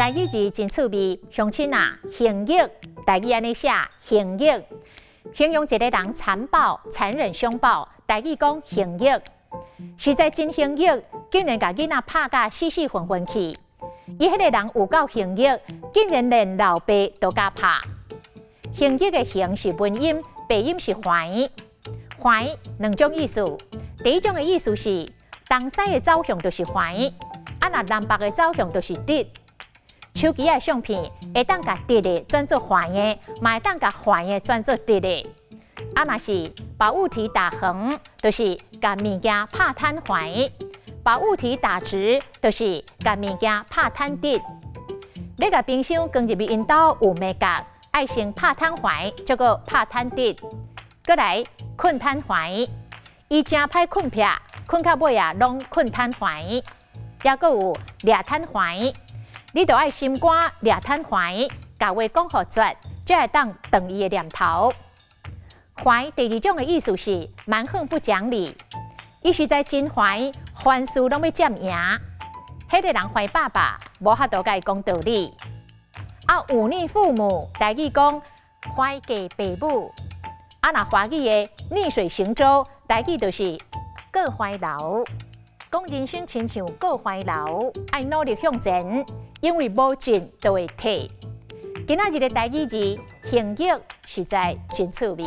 台语字真趣味，乡亲啊，行义，台语安尼写，行义，形容一个人残暴、残忍、凶暴。台语讲行义，实在真行义，竟然甲囡仔拍甲死死混混去。伊迄个人有够行义，竟然连老爸都甲拍。行义的行是文音，白音是怀，怀两种意思。第一种的意思是东西的走向就是怀，啊那南北的走向就是直。手机的相片会当甲直的转做怀的，嘛会当甲怀的转做直的。啊，若是把物体打横，就是甲物件拍摊怀；把物体打直，就是甲物件拍摊直。要甲冰箱放入去因兜有美角，爱先拍摊怀，再个拍摊直。过来困摊怀，伊真歹困撇，困到尾啊，拢困摊怀。也阁有掠摊怀。你着爱心肝掠摊怀，甲话讲互绝，才会当断伊的念头。怀第二种的意思是蛮横不讲理，伊实在真怀，凡事拢要占赢。迄个人怀爸爸，无法度甲伊讲道理。啊，忤逆父母，台语讲怀嫁爸母。啊，若华语的逆水行舟，台语就是过怀楼。讲人生亲像过怀楼，爱努力向前。因为无进就会退。今仔日的台语字行义实在真趣味。